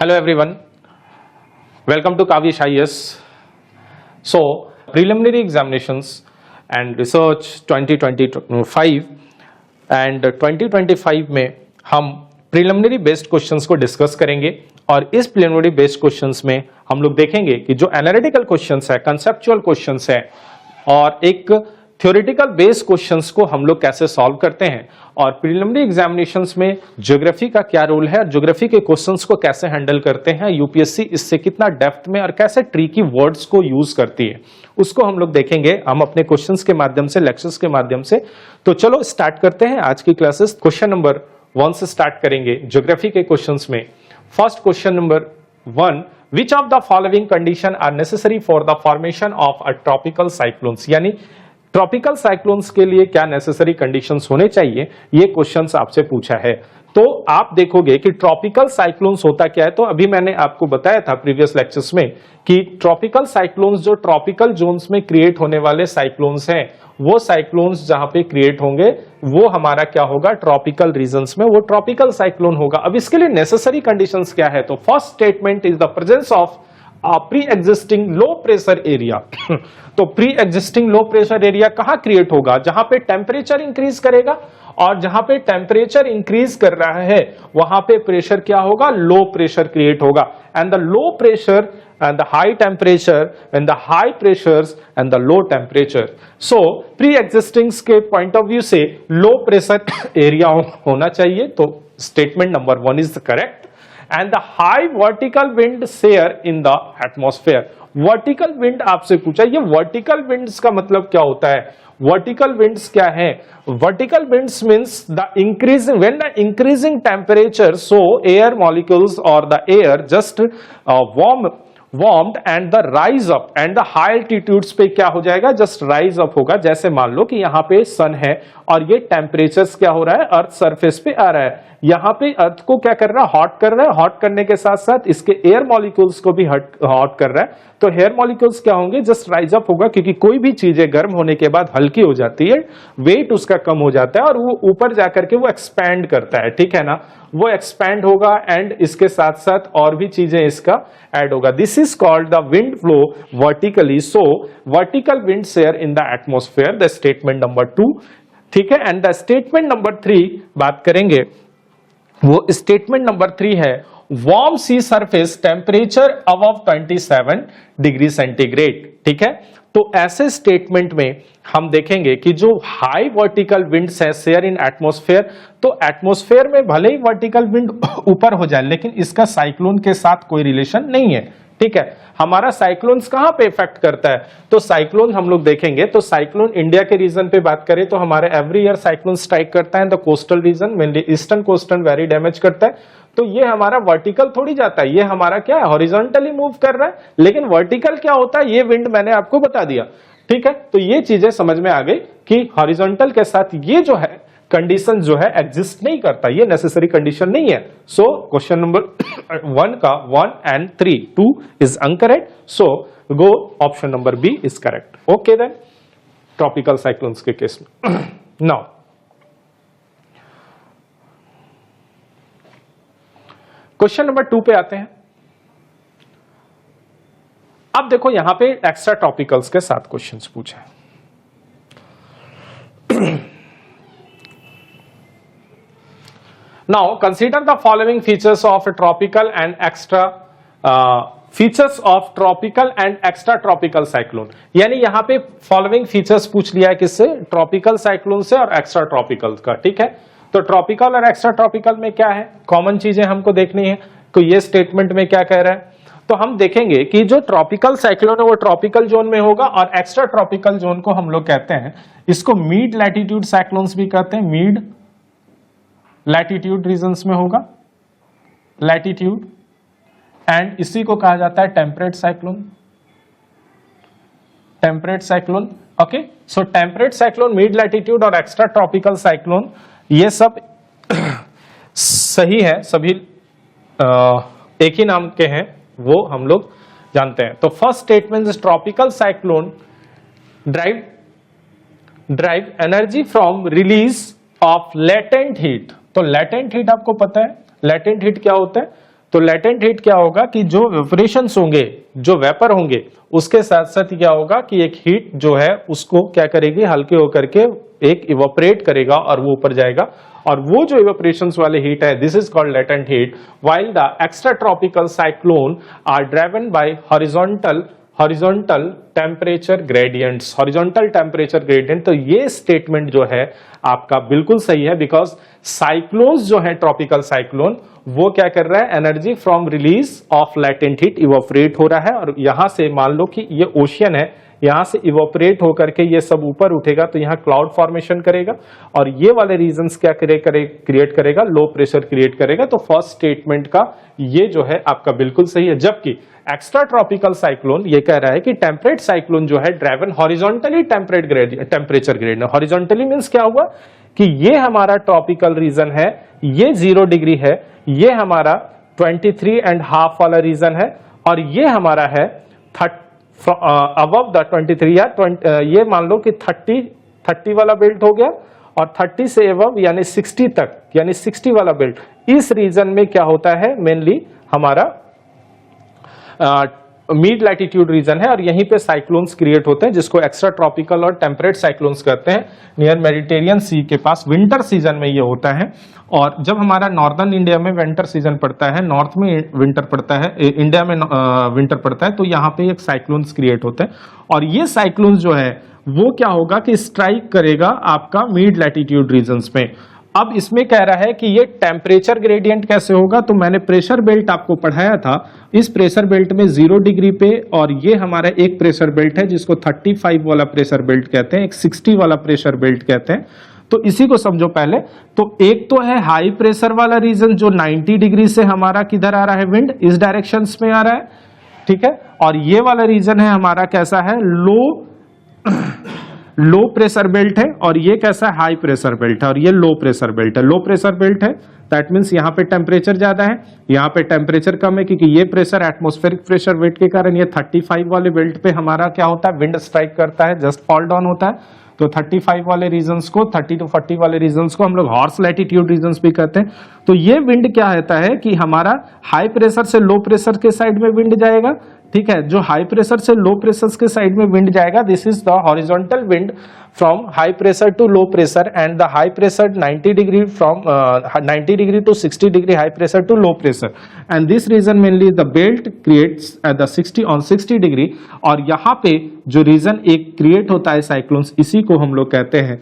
Hello everyone, welcome to Kavish IAS. So, preliminary examinations and research 2025 and 2025 में हम preliminary based questions को discuss करेंगे और इस preliminary based questions में हम लोग देखेंगे कि जो analytical questions है, conceptual questions है और एक थ्योरेटिकल बेस्ड क्वेश्चंस को हम लोग कैसे सॉल्व करते हैं और प्रीलिमिनरी एग्जामिनेशंस में ज्योग्राफी का क्या रोल है और ज्योग्राफी के क्वेश्चंस को कैसे हैंडल करते हैं, यूपीएससी इससे कितना डेप्थ में और कैसे ट्रिकी वर्ड्स को यूज करती है उसको हम लोग देखेंगे हम अपने क्वेश्चंस के माध्यम से, लेक्चर्स के माध्यम से। तो चलो स्टार्ट करते हैं आज की क्लासेस। क्वेश्चन नंबर 1 से स्टार्ट करेंगे ज्योग्राफी के क्वेश्चंस में। First question number 1, which of the following condition are necessary for the formation of a tropical cyclones, यानी ट्रॉपिकल साइक्लोन्स के लिए क्या नेसेसरी कंडीशंस होने चाहिए, ये क्वेश्चंस आपसे पूछा है। तो आप देखोगे कि ट्रॉपिकल साइक्लोन्स होता क्या है। तो अभी मैंने आपको बताया था प्रीवियस लेक्चर्स में कि ट्रॉपिकल साइक्लोन्स जो ट्रॉपिकल जोन्स में क्रिएट होने वाले साइक्लोन्स हैं, वो साइक्लोन्स जहां पे क्रिएट होंगे वो हमारा क्या होगा, ट्रॉपिकल रीजन्स में वो ट्रॉपिकल साइक्लोन होगा। अब इसके लिए नेसेसरी कंडीशंस क्या है, तो first statement is the presence of pre existing low pressure area. तो pre existing low pressure area कहां क्रिएट होगा, जहां पे टेम्परेचर इंक्रीज करेगा और जहां पे टेम्परेचर इंक्रीज कर रहा है वहां पे प्रेशर क्या होगा, लो प्रेशर क्रिएट होगा। And the low pressure and the high temperature and the high pressures and the low temperature. So pre-existing के point of view से low pressure area होना चाहिए। तो statement number 1 is correct. And the high vertical wind shear in the atmosphere. Vertical wind आपसे पूछा, ये vertical winds का मतलब क्या होता है? Vertical winds क्या है? Vertical winds means the increasing, when the increasing temperature, so air molecules or the air just warmed and the rise up and the high altitudes पे क्या हो जाएगा, जस्ट राइज अप होगा। जैसे मान लो कि यहाँ पे सन है और ये टेम्परेचर्स क्या हो रहा है, अर्थ सरफेस पे आ रहा है, यहाँ पे अर्थ को क्या कर रहा है, हॉट कर रहा है। हॉट करने के साथ साथ इसके एयर मॉलिक्यूल्स को भी हॉट कर रहा है। तो एयर मॉलिक्यूल्स क्या होंगे, जस्ट राइज अप होगा, क्योंकि कोई भी चीजें गर्म होने के बाद हल्की हो जाती है, वेट उसका कम हो जाता है और वो ऊपर जाकर के वो एक्सपैंड करता है, ठीक है ना, वो एक्सपैंड होगा एंड इसके साथ साथ और भी चीजें इसका ऐड होगा। This is called the wind flow vertically. So vertical wind share in the atmosphere, the statement number 2, ठीक है। एंड द स्टेटमेंट नंबर 3 बात करेंगे, वो स्टेटमेंट नंबर 3 है, warm sea surface temperature above 27 degree centigrade, ठीक है। तो ऐसे स्टेटमेंट में हम देखेंगे कि जो हाई वर्टिकल विंड्स है शेयर इन एटमॉस्फेयर, तो एटमॉस्फेयर में भले ही वर्टिकल विंड ऊपर हो जाए लेकिन इसका साइक्लोन के साथ कोई रिलेशन नहीं है, ठीक है। हमारा साइक्लोन्स कहां पे इफेक्ट करता है, तो साइक्लोन हम लोग देखेंगे तो साइक्लोन इंडिया के रीजन पे बात करें तो हमारे एवरी ईयर साइक्लोन स्ट्राइक करता है the coastal region, mainly eastern coastal very damage करता है। तो ये हमारा वर्टिकल थोड़ी जाता है, ये हमारा क्या है, हॉरिजॉन्टली मूव कर रहा है। लेकिन वर्टिकल क्या होता है, ये विंड मैंने आपको बता दिया, ठीक है। तो ये चीजें समझ में आ गई कि हॉरिजॉन्टल के साथ ये जो है कंडीशन जो है एग्जिस्ट नहीं करता, ये नेसेसरी कंडीशन नहीं है। सो क्वेश्चन नंबर 1 का 1 and 3, 2 is incorrect. So go option number B is correct. Okay then, tropical cyclones के केस में। नाउ क्वेश्चन नंबर 2 पे आते हैं। अब देखो यहां पे एक्स्ट्रा ट्रॉपिकल्स के साथ क्वेश्चंस पूछे हैं। Now consider the following features of tropical and extra features of tropical and extra tropical cyclone। यानी यहां पे following features पूछ लिया है किससे, ट्रॉपिकल साइक्लोन से और एक्स्ट्रा ट्रॉपिकल का, ठीक है। तो ट्रॉपिकल और एक्स्ट्रा ट्रॉपिकल में क्या है, कॉमन चीजें हमको देखनी है। तो ये स्टेटमेंट में क्या कह रहा है, तो हम देखेंगे कि जो ट्रॉपिकल साइक्लोन है वो ट्रॉपिकल जोन में होगा और एक्स्ट्रा ट्रॉपिकल जोन को हम लोग कहते हैं, इसको मिड लैटिट्यूड साइक्लोन्स भी कहते हैं, मिड लैटिट्यूड रीजन्स में होगा, लैटिट्यूड, एंड इसी को कहा जाता है temperate cyclone, temperate cyclone. Okay, so temperate cyclone, mid latitude और एक्स्ट्रा ट्रॉपिकल साइक्लोन, ये सब सही है, सभी एक ही नाम के हैं, वो हम लोग जानते हैं। तो first statement is tropical cyclone drive energy from release of latent heat. तो लेटेंट हीट आपको पता है, लेटेंट हीट क्या होता है, तो लेटेंट हीट क्या होगा कि जो वेपोरेशंस होंगे, जो वेपर होंगे, उसके साथ साथ क्या होगा कि एक हीट जो है उसको क्या करेगी, हल्के होकर के एक इवोपरेट करेगा और वो ऊपर जाएगा, और वो जो इवेपोरेशंस वाले हीट है, this is called latent heat, while the extra tropical cyclone are driven by horizontal temperature gradients, horizontal temperature gradient. तो ये स्टेटमेंट जो है आपका बिल्कुल सही है, बिकॉज साइक्लोन्स जो है, ट्रॉपिकल साइक्लोन, वो क्या कर रहा है, energy from release of latent heat evaporate हो रहा है, और यहां से मान लो कि ये ओशियन है, यहां से इवोपरेट होकर के ये सब ऊपर उठेगा तो यहां क्लाउड फॉर्मेशन करेगा, और ये वाले रीजंस क्या क्रिएट करेगा, लो प्रेशर क्रिएट करेगा। तो फर्स्ट स्टेटमेंट का ये जो है आपका बिल्कुल सही है। जबकि एक्स्ट्रा ट्रॉपिकल साइक्लोन ये कह रहा है कि टेम्परेट साइक्लोन जो है driven horizontally temperature gradient. Horizontally means क्या हुआ कि ये हमारा ट्रॉपिकल रीजन है, ये 0 डिग्री है, ये हमारा 23.5 वाला रीजन है, और ये हमारा है अबव द 23 या ये मान लो कि 30 वाला बेल्ट हो गया, और 30 से अबव यानी 60 तक, यानी 60 वाला बेल्ट, इस रीजन में क्या होता है, मेनली हमारा मिड लैटिट्यूड रीजन है, और यहीं पे साइक्लोन्स क्रिएट होते हैं, जिसको एक्स्ट्रा ट्रॉपिकल और टेम्परेट साइक्लोन्स कहते हैं। नियर मेडिटेरियन सी के पास विंटर सीजन में ये होता है, और जब हमारा नॉर्दर्न इंडिया में विंटर सीजन पड़ता है, नॉर्थ में विंटर पड़ता है, इंडिया में विंटर पड़ता है, तो यहाँ पे एक साइक्लोन्स क्रिएट होते हैं, और ये साइक्लोन्स जो है वो क्या होगा कि स्ट्राइक करेगा आपका मिड लैटिट्यूड रीजन्स में। अब इसमें कह रहा है कि ये टेम्परेचर ग्रेडियंट कैसे होगा, तो मैंने प्रेशर बेल्ट आपको पढ़ाया था। इस प्रेशर बेल्ट में 0 डिग्री पे, और ये हमारा एक प्रेशर बेल्ट है जिसको 35 वाला प्रेशर बेल्ट कहते हैं, एक 60 वाला प्रेशर बेल्ट कहते हैं। तो इसी को समझो पहले। तो एक तो है हाई प्रेशर वाला रीजन जो 90 डिग्री से हमारा किधर आ रहा है, विंड इस डायरेक्शन में आ रहा है, ठीक है, और ये वाला रीजन है हमारा कैसा है, लो प्रेशर बेल्ट है, और ये कैसा है, हाई प्रेशर बेल्ट है, और ये लो प्रेशर बेल्ट है। लो प्रेशर बेल्ट है दैट मींस यहाँ पे टेम्परेचर ज्यादा है, यहाँ पे टेम्परेचर कम है, क्योंकि ये प्रेशर एटमॉस्फेरिक प्रेशर वेट के कारण ये 35 वाले बेल्ट पे हमारा क्या होता है, विंड स्ट्राइक करता है, जस्ट फॉल डाउन होता है। तो 35 वाले रीजन्स को, 30 to 40 वाले रीजन्स को हम लोग हॉर्स लैटिट्यूड रीजन्स भी कहते हैं। तो ये विंड क्या होता है कि हमारा हाई प्रेशर से लो प्रेशर के साइड में विंड जाएगा, ठीक है, जो हाई प्रेशर से लो प्रेशर के साइड में विंड जाएगा, this is the horizontal wind from high pressure to low pressure, and the high pressure 90 degree from 90 degree to 60 degree high pressure to low pressure, and this region mainly the belt creates at the 60 degree. और यहाँ पे जो reason एक create होता है cyclones, इसी को हम लोग कहते हैं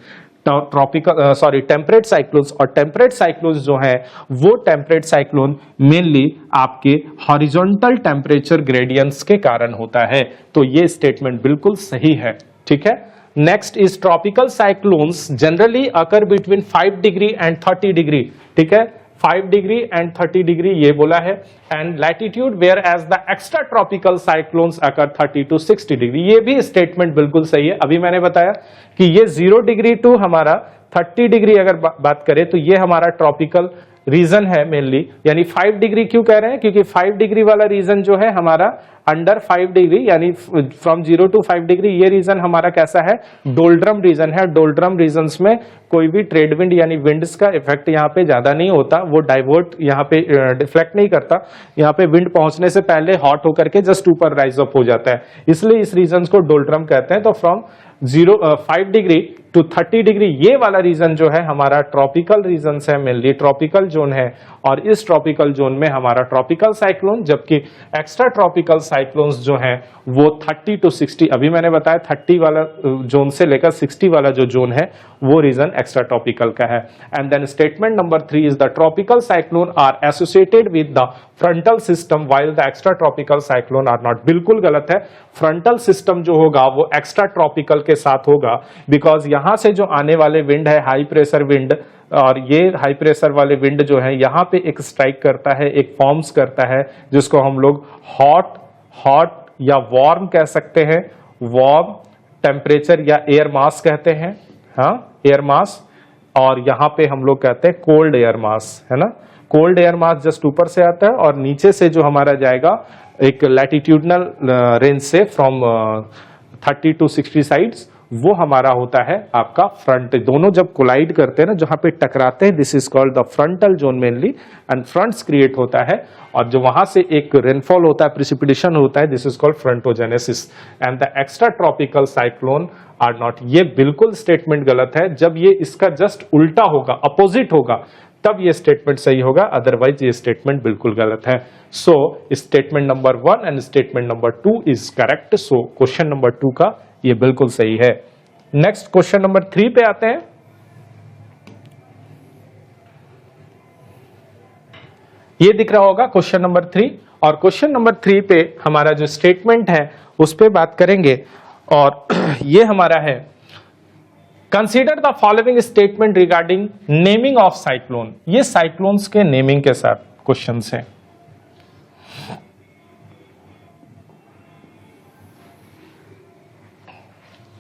टेम्परेट साइक्लोन्स। और टेम्परेट साइक्लोन्स जो है वो टेम्परेट साइक्लोन मेनली आपके हॉरिजॉन्टल टेम्परेचर ग्रेडियंट्स के कारण होता है। तो ये स्टेटमेंट बिल्कुल सही है, ठीक है। Next is tropical cyclones generally occur between 5 degree and 30 degree, ठीक है, 5 डिग्री एंड 30 डिग्री ये बोला है, and latitude where as the extra tropical cyclones occur 30 to 60 degree. ये भी स्टेटमेंट बिल्कुल सही है। अभी मैंने बताया कि ये 0 डिग्री टू हमारा 30 डिग्री अगर बात करें तो ये हमारा ट्रॉपिकल रीजन है मेनली, यानी 5 डिग्री क्यों कह रहे हैं, क्योंकि 5 डिग्री वाला रीजन जो है हमारा अंडर 5 डिग्री, यानी फ्रॉम 0 to 5 डिग्री, ये रीजन हमारा कैसा है, डोल्ड्रम रीजन है। डोल्ड्रम रीजन्स में कोई भी ट्रेड विंड यानी विंड्स का इफेक्ट यहाँ पे ज्यादा नहीं होता, वो डाइवर्ट यहाँ पे डिफ्लेक्ट नहीं करता, यहाँ पे विंड पहुंचने से पहले हॉट होकर के जस्ट ऊपर राइज अप हो जाता है, इसलिए इस रीजन को डोल्ड्रम कहते हैं। तो फ्रॉम 5 डिग्री टू 30 डिग्री ये वाला रीजन जो है हमारा ट्रॉपिकल रीजन है, मेनली ट्रॉपिकल जोन है, और इस ट्रॉपिकल जोन में हमारा ट्रॉपिकल साइक्लोन, जबकि एक्स्ट्रा ट्रॉपिकल साइक्लोन्स जो हैं वो 30 to 60, अभी मैंने बताया 30 वाला जोन से लेकर 60 वाला जो जोन है वो रीजन एक्स्ट्रा ट्रॉपिकल का है। And then statement number 3 is the tropical cyclone are associated with the frontal system while the extra tropical cyclone are not. बिल्कुल गलत है, फ्रंटल सिस्टम जो होगा वो एक्स्ट्रा ट्रॉपिकल के साथ होगा, बिकॉज यहां से जो आने वाले विंड है हाई प्रेशर विंड, और ये हाई प्रेशर वाले विंड जो है यहाँ पे एक स्ट्राइक करता है, एक फॉर्म्स करता है, जिसको हम लोग हॉट या वार्म कह सकते हैं, वार्म टेम्परेचर या एयर मास कहते हैं, हाँ एयर मास, और यहाँ पे हम लोग कहते हैं कोल्ड एयर मास, है ना। कोल्ड एयर मास जस्ट ऊपर से आता है, और नीचे से जो हमारा जाएगा एक लैटिट्यूडनल रेंज से फ्रॉम 30 to 60 साइड्स, वो हमारा होता है आपका फ्रंट। दोनों जब कोलाइड करते हैं ना, जहां पे टकराते हैं, this is called the frontal zone mainly, and fronts create होता है, और जो वहां से एक रेनफॉल होता है, प्रिसिपिटेशन होता है, this is called frontogenesis. And the extra tropical cyclone are not. ये बिल्कुल स्टेटमेंट गलत है। जब ये इसका जस्ट उल्टा होगा, अपोजिट होगा, तब ये स्टेटमेंट सही होगा, अदरवाइज ये स्टेटमेंट बिल्कुल गलत है। So statement number 1 and statement number 2 is correct. So question number 2 का ये बिल्कुल सही है। नेक्स्ट क्वेश्चन नंबर 3 पे आते हैं। ये दिख रहा होगा क्वेश्चन नंबर 3, और क्वेश्चन नंबर 3 पे हमारा जो स्टेटमेंट है उस पे बात करेंगे, और ये हमारा है, consider the following statement regarding naming of cyclone. ये साइक्लोन्स के नेमिंग के साथ क्वेश्चन है।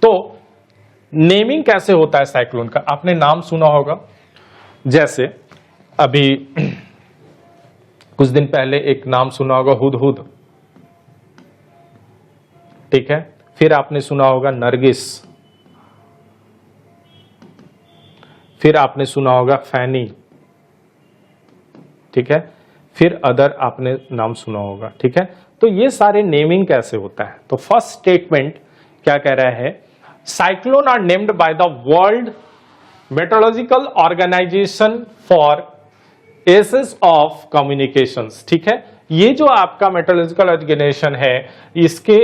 तो नेमिंग कैसे होता है साइक्लोन का, आपने नाम सुना होगा। जैसे अभी कुछ दिन पहले एक नाम सुना होगा हुदहुद, ठीक है। फिर आपने सुना होगा नरगिस, फिर आपने सुना होगा फैनी, ठीक है। फिर अदर आपने नाम सुना होगा, ठीक है। तो ये सारे नेमिंग कैसे होता है, तो फर्स्ट स्टेटमेंट क्या कह रहा है, cyclone are named by the world meteorological organization for ease of communications, ठीक है। ये जो आपका मेट्रोलॉजिकल ऑर्गेनाइजेशन है, इसके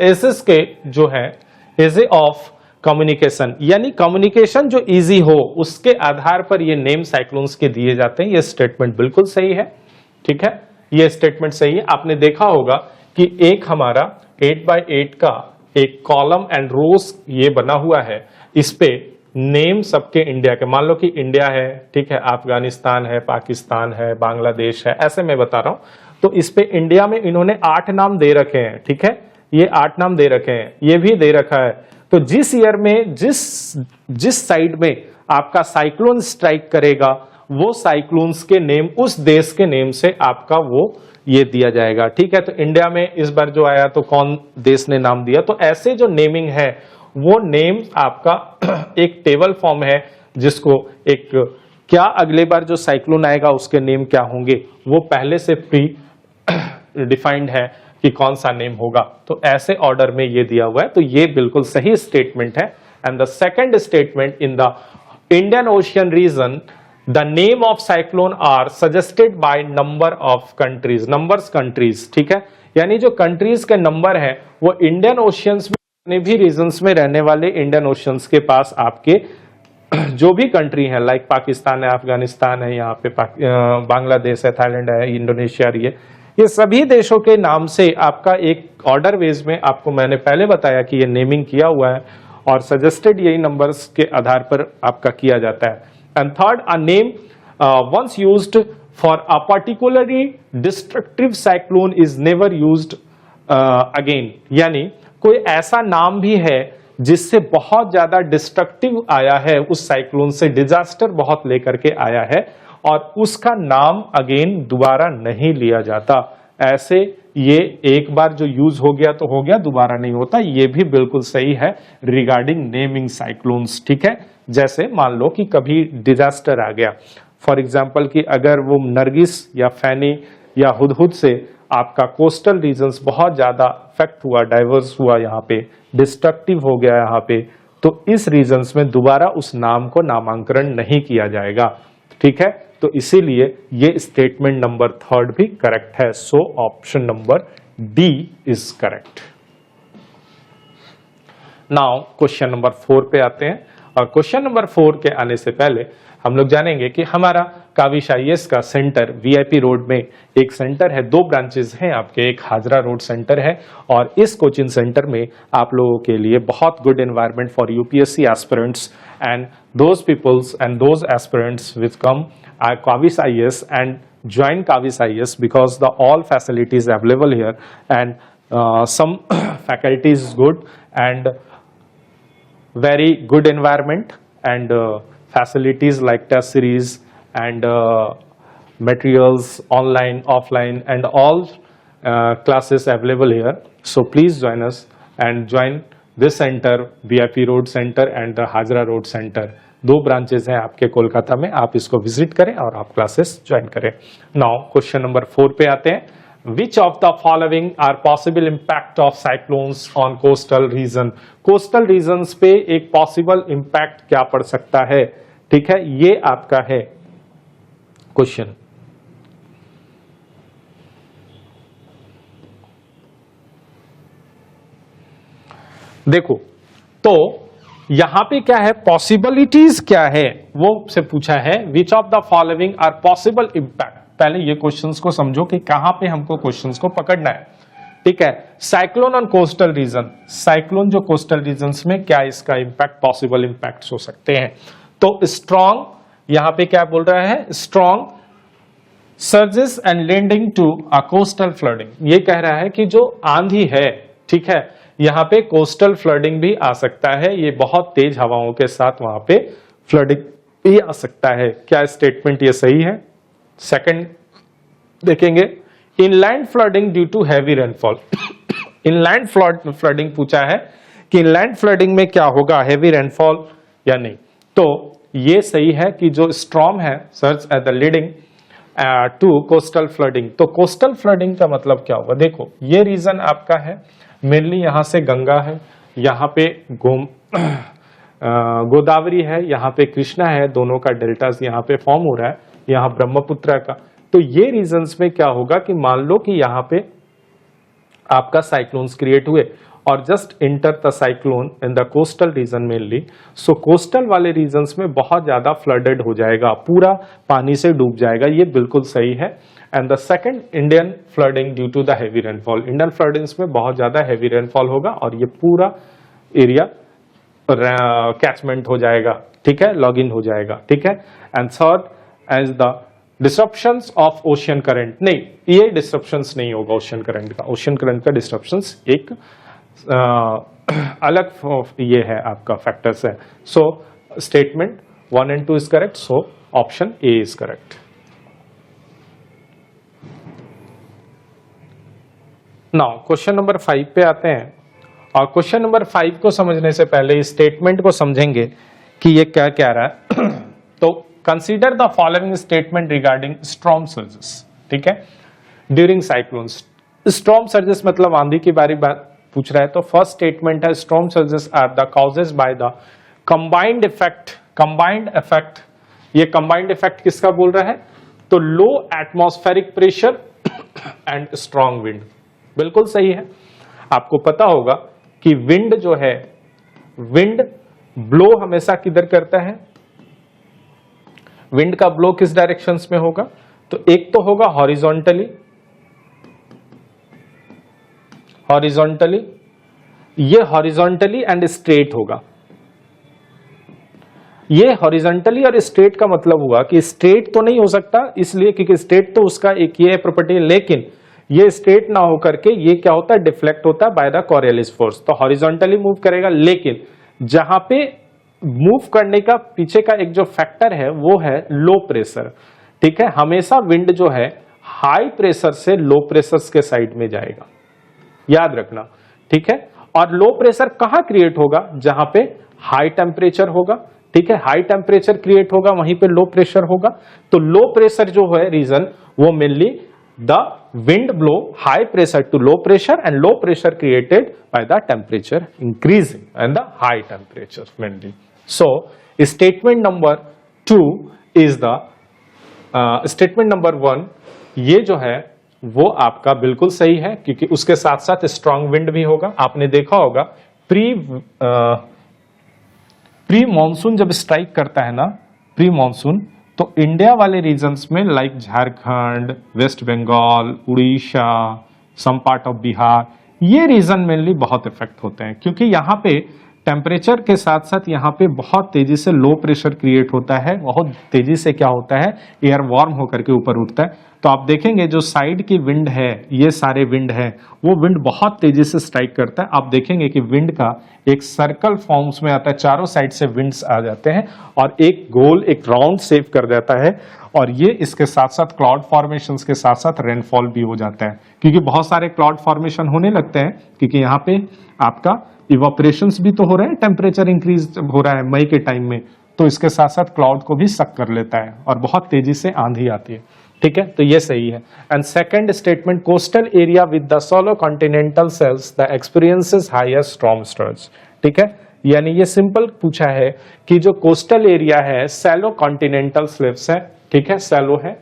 एसेस के जो है एसे ऑफ कम्युनिकेशन, यानी कम्युनिकेशन जो इजी हो, उसके आधार पर ये नेम साइक्लोन्स के दिए जाते हैं। ये स्टेटमेंट बिल्कुल सही है, ठीक है। ये स्टेटमेंट सही है। आपने देखा होगा कि एक हमारा 8x8 का एक कॉलम एंड रोज ये बना हुआ है, इस पे नेम सबके इंडिया के, मान लो कि इंडिया है, ठीक है, अफगानिस्तान है, पाकिस्तान है, बांग्लादेश है, ऐसे मैं बता रहा हूं। तो इस पे इंडिया में इन्होंने 8 नाम दे रखे हैं, ठीक है। ये 8 नाम दे रखे हैं, ये भी दे रखा है। तो जिस ईयर में जिस साइड में आपका साइक्लोन स्ट्राइक करेगा, वो साइक्लोन्स के नेम उस देश के नेम से आपका वो ये दिया जाएगा, ठीक है। तो इंडिया में इस बार जो आया तो कौन देश ने नाम दिया, तो ऐसे जो नेमिंग है वो नेम आपका एक टेबल फॉर्म है, जिसको एक क्या अगले बार जो साइक्लोन आएगा उसके नेम क्या होंगे, वो पहले से प्री डिफाइंड है कि कौन सा नेम होगा। तो ऐसे ऑर्डर में ये दिया हुआ है, तो ये बिल्कुल सही स्टेटमेंट है। And the second statement, in the Indian ocean region the name of cyclone are suggested by number of countries, numbers countries, ठीक है। यानी जो कंट्रीज के नंबर है वो इंडियन ओशियंस में, जितने भी रीजन्स में रहने वाले इंडियन ओशियंस के पास आपके जो भी कंट्री है, लाइक पाकिस्तान है, अफगानिस्तान है, यहाँ पे बांग्लादेश है, थाईलैंड है, इंडोनेशिया, ये सभी देशों के नाम से आपका एक ऑर्डर वेज में, आपको मैंने पहले बताया कि ये नेमिंग किया हुआ है, और सजेस्टेड यही नंबर्स के आधार पर आपका किया जाता है। And third, a name once used for a particularly destructive cyclone is never used again. यानी कोई ऐसा नाम भी है जिससे बहुत ज्यादा डिस्ट्रक्टिव आया है, उस साइक्लोन से डिजास्टर बहुत लेकर के आया है, और उसका नाम अगेन दोबारा नहीं लिया जाता। ऐसे ये एक बार जो यूज हो गया तो हो गया, दोबारा नहीं होता। ये भी बिल्कुल सही है रिगार्डिंग नेमिंग साइक्लोन्स, ठीक है। जैसे मान लो कि कभी डिजास्टर आ गया, फॉर एग्जांपल कि अगर वो नरगिस या फैनी या हुदहुद से आपका कोस्टल रीजन्स बहुत ज्यादा इफेक्ट हुआ, डाइवर्स हुआ, यहाँ पे डिस्ट्रक्टिव हो गया यहाँ पे, तो इस रीजन्स में दोबारा उस नाम को नामांकन नहीं किया जाएगा, ठीक है। तो इसीलिए ये स्टेटमेंट नंबर 3 भी करेक्ट है। So option number D is correct. Now question number 4 पे आते हैं, और क्वेश्चन नंबर 4 के आने से पहले हम लोग जानेंगे कि हमारा काविश आईएएस का सेंटर वीआईपी रोड में एक सेंटर है, 2 ब्रांचेस हैं आपके, एक हाजरा रोड सेंटर है, और इस कोचिंग सेंटर में आप लोगों के लिए बहुत good environment for UPSC aspirants and those peoples and those aspirants which come Kavish IAS and join Kavish IAS because the all facilities available here, and some faculty is good and very good environment, and facilities like test series and materials online, offline, and all classes available here. So please join us and join this centre, VIP road centre and the Hazra road centre, 2 branches हैं आपके कोलकाता में, आप इसको visit करें और आप classes join करें। Now question number 4 पे आते हैं। Which of the following are possible impact of cyclones on coastal region? Coastal regions पे एक पॉसिबल इंपैक्ट क्या पड़ सकता है? ठीक है, ये आपका है क्वेश्चन। देखो तो यहां पे क्या है, पॉसिबिलिटीज क्या है वो से पूछा है। Which of the following are possible impact. पहले ये क्वेश्चंस को समझो कि कहां पे हमको क्वेश्चंस को पकड़ना है। ठीक है, cyclone on coastal region, cyclone जो कोस्टल रीजन्स में क्या इसका इंपैक्ट, पॉसिबल इंपैक्ट हो सकते हैं। तो स्ट्रॉन्ग, यहां पे क्या बोल रहा है, strong surges and leading to a coastal flooding. ये कह रहा है कि जो आंधी है, ठीक है, यहां पे कोस्टल फ्लडिंग भी आ सकता है, ये बहुत तेज हवाओं के साथ वहां पे फ्लडिंग भी आ सकता है। क्या स्टेटमेंट ये सही है? सेकंड देखेंगे, inland flooding due to heavy rainfall. Inland flooding पूछा है कि इनलैंड फ्लडिंग में क्या होगा, हैवी रेनफॉल या नहीं। तो ये सही है कि जो स्ट्रॉम है surge at the leading to coastal flooding. तो कोस्टल फ्लडिंग का मतलब क्या होगा, देखो ये रीजन आपका है मेनली, यहां से गंगा है, यहाँ पे गोदावरी है, यहाँ पे कृष्णा है, दोनों का डेल्टास यहाँ पे फॉर्म हो रहा है, यहाँ ब्रह्मपुत्र का। तो ये रीजन्स में क्या होगा कि मान लो कि यहाँ पे आपका साइक्लोन्स क्रिएट हुए और just enter the cyclone in the coastal region mainly, so coastal वाले रीजन्स में बहुत ज्यादा फ्लडेड हो जाएगा, पूरा पानी से डूब जाएगा, ये बिल्कुल सही है। And the second, Indian flooding due to the heavy rainfall, Indian floodings में बहुत ज्यादा हैवी रेनफॉल होगा और ये पूरा एरिया कैचमेंट हो जाएगा, ठीक है, लॉग इन हो जाएगा, ठीक है। And third, as the disruptions of ocean current, नहीं ये डिस्ट्रप्शंस नहीं होगा ओशियन करंट का, ओशियन करंट का डिस्ट्रप्शंस एक अलग ये है आपका फैक्टर्स है। So statement 1 and 2 is correct, so option A is correct. Now question number 5 पे आते हैं और क्वेश्चन नंबर 5 को समझने से पहले इस स्टेटमेंट को समझेंगे कि ये क्या कह रहा है। तो consider the following statement regarding storm surges, ठीक है, ड्यूरिंग साइक्लोन्स। स्टॉर्म सर्जेस मतलब आंधी की बारी बात पूछ रहा है। तो फर्स्ट स्टेटमेंट है, storm surges are the causes by the combined effect. Combined effect, ये कंबाइंड इफेक्ट किसका बोल रहा है, तो low atmospheric pressure and strong wind, बिल्कुल सही है। आपको पता होगा कि विंड जो है, विंड ब्लो हमेशा किधर करता है, विंड का ब्लो किस डायरेक्शंस में होगा, तो एक तो होगा हॉरिजॉन्टली, हॉरिजॉन्टली, ये हॉरिजॉन्टली एंड स्ट्रेट होगा। ये हॉरिजॉन्टली और स्ट्रेट का मतलब हुआ कि स्ट्रेट तो नहीं हो सकता, इसलिए क्योंकि स्ट्रेट तो उसका एक ये प्रॉपर्टी है, लेकिन ये स्ट्रेट ना होकर के ये क्या होता है, डिफ्लेक्ट होता है बाय द कॉरियोलिस फोर्स। तो हॉरिजॉन्टली मूव करेगा, लेकिन जहां पे मूव करने का पीछे का एक जो फैक्टर है वो है लो प्रेशर, ठीक है। हमेशा विंड जो है हाई प्रेशर से लो प्रेशर के साइड में जाएगा, याद रखना, ठीक है। और लो प्रेशर कहां क्रिएट होगा, जहां पे हाई टेम्परेचर होगा, ठीक है, हाई टेम्परेचर क्रिएट होगा वहीं पे लो प्रेशर होगा। तो लो प्रेशर जो है रीजन, वो mainly the wind blow high pressure to low pressure and low pressure created by the temperature increasing and the high temperature mainly. So statement number 2 is the statement number 1, ये जो है वो आपका बिल्कुल सही है, क्योंकि उसके साथ साथ स्ट्रॉन्ग विंड भी होगा। आपने देखा होगा प्री मॉनसून जब स्ट्राइक करता है ना, प्री मॉनसून, तो इंडिया वाले रीजन्स में like Jharkhand, West Bengal, Orissa, some part of Bihar, ये रीजन मेनली बहुत इफेक्ट होते हैं, क्योंकि यहाँ पे टेम्परेचर के साथ साथ यहाँ पे बहुत तेजी से लो प्रेशर क्रिएट होता है, बहुत तेजी से क्या होता है, एयर वार्म होकर के ऊपर उठता है। तो आप देखेंगे जो साइड की विंड है, ये सारे विंड है, वो विंड बहुत तेजी से स्ट्राइक करता है। आप देखेंगे कि विंड का एक सर्कल फॉर्म्स में आता है, चारों साइड से विंड्स आ जाते हैं और एक गोल, एक राउंड शेप कर देता है। और ये इसके साथ साथ क्लाउड फॉर्मेशंस के साथ साथ रेनफॉल भी हो जाता है, क्योंकि बहुत सारे क्लाउड फॉर्मेशन होने लगते हैं, क्योंकि यहाँ पे आपका इवापोरेशंस भी तो हो रहे हैं, टेम्परेचर इंक्रीज हो रहा है मई के टाइम में, तो इसके साथ साथ क्लाउड को भी सक कर लेता है और बहुत तेजी से आंधी आती है। ठीक है, तो ये सही है। And second statement, coastal area with the shallow continental shelves the experiences higher storm surge. ठीक है, यानी ये सिंपल पूछा है कि जो कोस्टल एरिया है सैलो कॉन्टिनेंटल स्लिप्स है, ठीक है, सैलो है,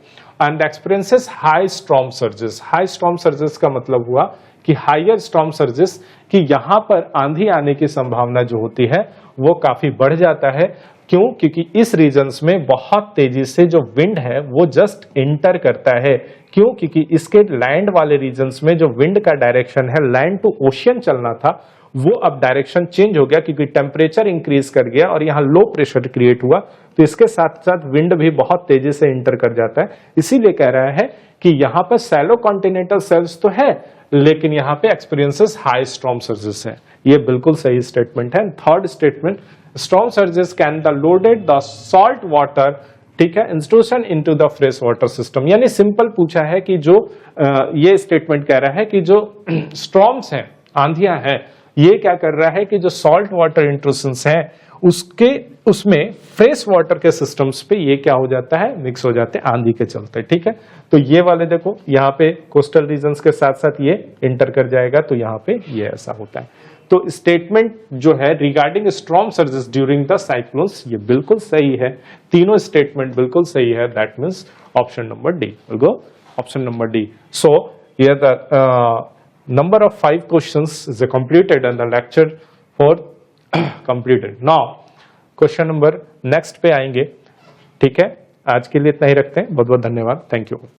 and experiences high storm surges. High storm surges का मतलब हुआ कि हायर स्टॉर्म सर्जेस, कि यहां पर आंधी आने की संभावना जो होती है वो काफी बढ़ जाता है। क्यों? क्योंकि इस रीजन्स में बहुत तेजी से जो विंड है वो जस्ट इंटर करता है। क्यों? क्योंकि इसके लैंड वाले रीजन्स में जो विंड का डायरेक्शन है लैंड टू ओशियन चलना था, वो अब डायरेक्शन चेंज हो गया क्योंकि टेम्परेचर इंक्रीज कर गया और यहाँ लो प्रेशर क्रिएट हुआ, तो इसके साथ साथ विंड भी बहुत तेजी से इंटर कर जाता है। इसीलिए कह रहा है कि यहाँ पर सैलो कॉन्टिनेंटल सेल्स तो है लेकिन यहाँ पे एक्सपीरियंसेस हाई स्टॉर्म सर्जेस है। ये बिल्कुल सही स्टेटमेंट है। Third statement, storm surges can the loaded the salt water, ठीक है, intrusion into the fresh water system. यानी सिंपल पूछा है कि जो ये स्टेटमेंट कह रहा है कि जो स्टॉर्म्स हैं, आंधियां हैं, ये क्या कर रहा है कि जो सॉल्ट वाटर इंट्रूशंस हैं उसमें फ्रेश वाटर के सिस्टम्स पे ये क्या हो जाता है, मिक्स हो जाते हैं आंधी के चलते। ठीक है, तो ये वाले देखो यहाँ पे कोस्टल रीजन्स के साथ साथ ये इंटर कर जाएगा, तो यहाँ पे ये ऐसा होता है। तो स्टेटमेंट जो है regarding storm surges during the cyclones, ये बिल्कुल सही है। तीनों स्टेटमेंट बिल्कुल सही है। That means option number D will go, option number D. So here the number of 5 questions is completed and the lecture for completed. Now question number next पे आएंगे। ठीक है, आज के लिए इतना ही रखते हैं। बहुत बहुत धन्यवाद, थैंक यू।